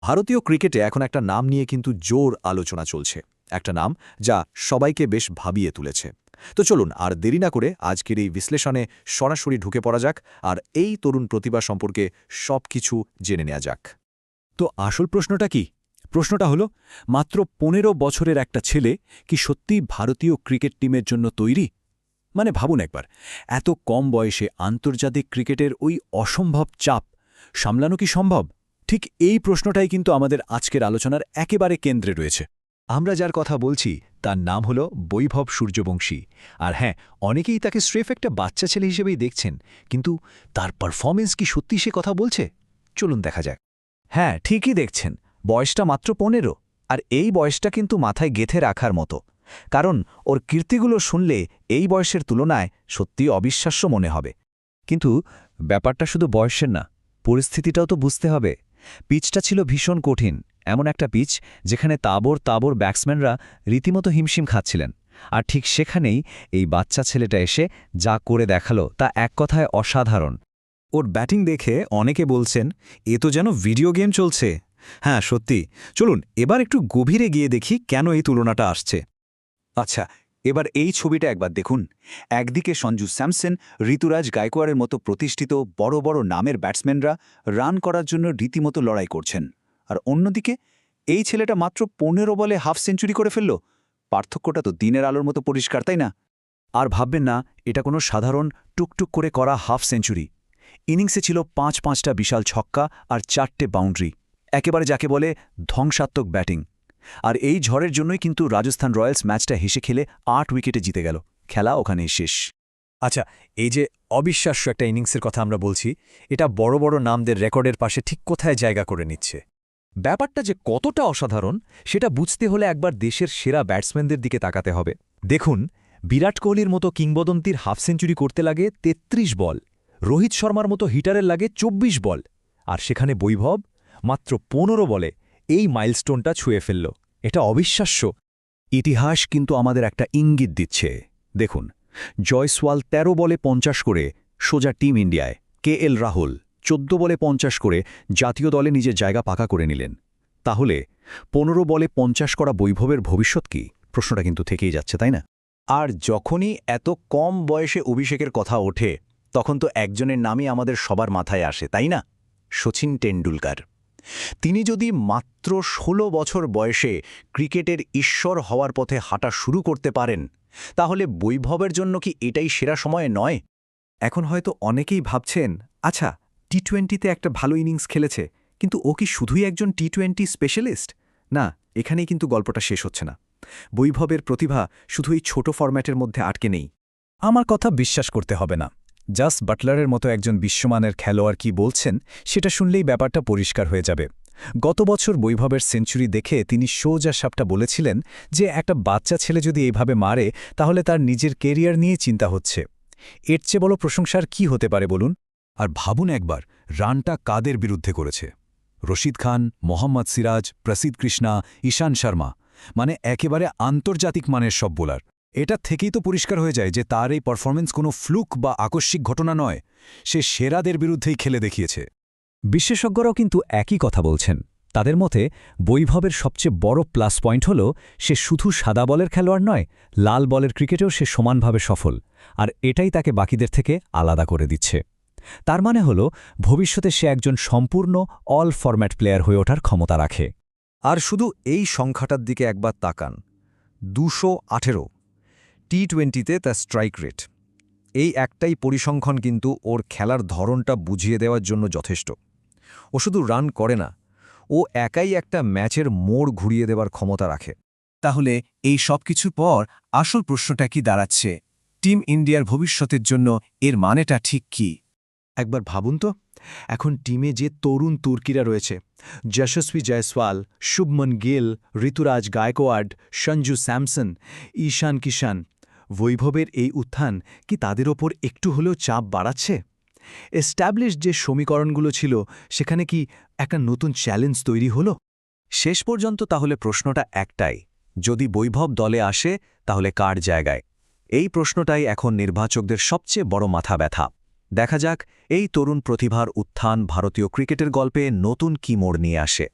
ভারতীয় ক্রিকেটে এখন একটা নাম নিয়ে কিন্তু জোর আলোচনা চলছে, একটা নাম যা সবাইকে বেশ ভাবিয়ে তুলেছে। তো চলুন আর দেরি না করে আজকের এই বিশ্লেষণে সরাসরি ঢুকে পড়া যাক আর এই তরুণ প্রতিভা সম্পর্কে সবকিছু জেনে নেওয়া যাক। তো আসল প্রশ্নটা কি? প্রশ্নটা হলো, মাত্র ১৫ বছরের একটা ছেলে কি সত্যিই ভারতীয় ক্রিকেট টিমের জন্য তৈরি? মানে ভাবুন একবার, এত কম বয়সে আন্তর্জাতিক ক্রিকেটের ওই অসম্ভব চাপ সামলানো কি সম্ভব? ঠিক এই প্রশ্নটাই কিন্তু আমাদের আজকের আলোচনার একেবারে কেন্দ্রে রয়েছে। আমরা যার কথা বলছি তার নাম হলো বৈভব সূর্যবংশী। আর হ্যাঁ, অনেকেই তাকে স্রেফ একটা বাচ্চা ছেলে হিসেবেই দেখছেন, কিন্তু তার পারফরমেন্স কি সত্যি সে কথা বলছে? চলুন দেখা যাক। হ্যাঁ, ঠিকই দেখছেন, বয়সটা মাত্র ১৫, আর এই বয়সটা কিন্তু মাথায় গেঁথে রাখার মতো। কারণ ওর কীর্তিগুলো শুনলে এই বয়সের তুলনায় সত্যি অবিশ্বাস্য মনে হবে। কিন্তু ব্যাপারটা শুধু বয়সের না, পরিস্থিতিটাও তো বুঝতে হবে। পিচটা ছিল ভীষণ কঠিন, এমন একটা পিচ যেখানে তাবর তাবর ব্যাটসম্যানরা রীতিমতো হিমশিম খাচ্ছিলেন। আর ঠিক সেখানেই এই বাচ্চা ছেলেটা এসে যা করে দেখালো তা এক কথায় অসাধারণ। ওর ব্যাটিং দেখে অনেকে বলছেন, এ তো যেন ভিডিও গেম চলছে। হ্যাঁ, সত্যি। চলুন এবার একটু গভীরে গিয়ে দেখি কেন এই তুলনাটা আসছে। আচ্ছা, এবার এই ছবিটা একবার দেখুন। একদিকে সঞ্জু স্যামসন, ঋতুরাজ গায়কোয়াড়ের মতো প্রতিষ্ঠিত বড় বড় নামের ব্যাটসম্যানরা রান করার জন্য রীতিমতো লড়াই করছেন, আর অন্যদিকে এই ছেলেটা মাত্র ১৫ বলে হাফ সেঞ্চুরি করে ফেলল। পার্থক্যটা তো দিনের আলোর মতো পরিষ্কার, তাই না? আর ভাববেন না এটা কোনো সাধারণ টুকটুক করে করা হাফ সেঞ্চুরি। ইনিংসে ছিল ৫-৫টা বিশাল ছক্কা আর ৪টে বাউন্ডারি, একেবারে যাকে বলে ধ্বংসাত্মক ব্যাটিং। আর এই ঝড়ের জন্যই কিন্তু রাজস্থান রয়্যালস ম্যাচটা হেসে খেলে ৮ উইকেটে জিতে গেল। খেলা ওখানেই শেষ। আচ্ছা, এই যে অবিশ্বাস্য একটা ইনিংসের কথা আমরা বলছি, এটা বড় বড় নামদের রেকর্ডের পাশে ঠিক কোথায় জায়গা করে নিচ্ছে? ব্যাপারটা যে কতটা অসাধারণ সেটা বুঝতে হলে একবার দেশের সেরা ব্যাটসম্যানদের দিকে তাকাতে হবে। দেখুন, বিরাট কোহলির মতো কিংবদন্তির হাফ সেঞ্চুরি করতে লাগে ৩৩ বল, রোহিত শর্মার মতো হিটারের লাগে ২৪ বল, আর সেখানে বৈভব মাত্র ১৫ বলে এই মাইলস্টোনটা ছুঁয়ে ফেলল। এটা অবিশ্বাস্য। ইতিহাস কিন্তু আমাদের একটা ইঙ্গিত দিচ্ছে। দেখুন, জয়সওয়াল ১৩ বলে ৫০ করে সোজা টিম ইন্ডিয়ায়, KL রাহুল ১৪ বলে ৫০ করে জাতীয় দলে নিজের জায়গা পাকা করে নিলেন। তাহলে ১৫ বলে ৫০ করা বৈভবের ভবিষ্যৎ কি? প্রশ্নটা কিন্তু থেকেই যাচ্ছে, তাই না? আর যখনই এত কম বয়সে অভিষেকের কথা ওঠে, তখন তো একজনের নামই আমাদের সবার মাথায় আসে, তাই না? সচিন টেন্ডুলকার। তিনি যদি মাত্র ১৬ বছর বয়সে ক্রিকেটের ঈশ্বর হওয়ার পথে হাঁটা শুরু করতে পারেন, তাহলে বৈভবের জন্য কি এটাই সেরা সময় নয়? এখন হয়তো অনেকেই ভাবছেন, আচ্ছা, টি-20তে একটা ভালো ইনিংস খেলেছে, কিন্তু ও কি শুধুই একজন টি-20 স্পেশালিস্ট? না, এখানেই কিন্তু গল্পটা শেষ হচ্ছে না। বৈভবের প্রতিভা শুধু এই ছোট ফরম্যাটের মধ্যে আটকে নেই। আমার কথা বিশ্বাস করতে হবে না। জাস বাটলারের মতো একজন বিশ্বমানের খেলোয়াড় কি বলছেন সেটা শুনলেই ব্যাপারটা পরিষ্কার হয়ে যাবে। গত বছর বৈভবের সেঞ্চুরি দেখে তিনি সোজা সাপটা বলেছিলেন যে একটা বাচ্চা ছেলে যদি এইভাবে মারে তাহলে তার নিজের কেরিয়ার নিয়ে চিন্তা হচ্ছে। এর চেয়ে বড় প্রশংসার কি হতে পারে বলুন? আর ভাবুন একবার, রানটা কাদের বিরুদ্ধে করেছে? রশিদ খান, মোহাম্মদ সিরাজ, প্রসিদ্ধ কৃষ্ণা, ঈশান শর্মা, মানে একেবারে আন্তর্জাতিক মানের সব বোলার। এটা থেকেই তো পরিষ্কার হয়ে যায় যে তার এই পারফরমেন্স কোনো ফ্লুক বা আকস্মিক ঘটনা নয়, সে সেরাদের বিরুদ্ধেই খেলে দেখিয়েছে। বিশেষজ্ঞরাও কিন্তু একই কথা বলছেন। তাদের মতে বৈভবের সবচেয়ে বড় প্লাস পয়েন্ট হল সে শুধু সাদা বলের খেলোয়াড় নয়, লাল বলের ক্রিকেটেও সে সমানভাবে সফল, আর এটাই তাকে বাকিদের থেকে আলাদা করে দিচ্ছে। তার মানে হল ভবিষ্যতে সে একজন সম্পূর্ণ অল ফরম্যাট প্লেয়ার হয়ে ওঠার ক্ষমতা রাখে। আর শুধু এই সংখ্যাটার দিকে একবার তাকান, ২১৮ টি-20তে তার স্ট্রাইক রেট। এই একটাই পরিসংখ্যান কিন্তু ওর খেলার ধরনটা বুঝিয়ে দেওয়ার জন্য যথেষ্ট। ও শুধু রান করে না, ও একাই একটা ম্যাচের মোড় ঘুরিয়ে দেওয়ার ক্ষমতা রাখে। তাহলে এই সব কিছুর পর আসল প্রশ্নটা কি দাঁড়াচ্ছে? টিম ইন্ডিয়ার ভবিষ্যতের জন্য এর মানেটা ঠিক কি? একবার ভাবুন তো, এখন টিমে যে তরুণ তুর্কিরা রয়েছে, যশস্বী জয়সওয়াল, শুভমন গিল, ঋতুরাজ গায়কোয়াড়, সঞ্জু স্যামসন, ঈশান কিষান, বৈভবের এই উত্থান কি তাদের ওপর একটু হলেও চাপ বাড়াচ্ছে? এস্টাবলিশ যে সমীকরণগুলো ছিল সেখানে কি একটা নতুন চ্যালেঞ্জ তৈরি হলো? শেষ পর্যন্ত তাহলে প্রশ্নটা একটাই, যদি বৈভব দলে আসে তাহলে কার জায়গায়? এই প্রশ্নটাই এখন নির্বাচকদের সবচেয়ে বড় মাথা ব্যথা। দেখা যাক এই তরুণ প্রতিভার উত্থান ভারতীয় ক্রিকেটের গল্পে নতুন কি মোড় নিয়ে আসে।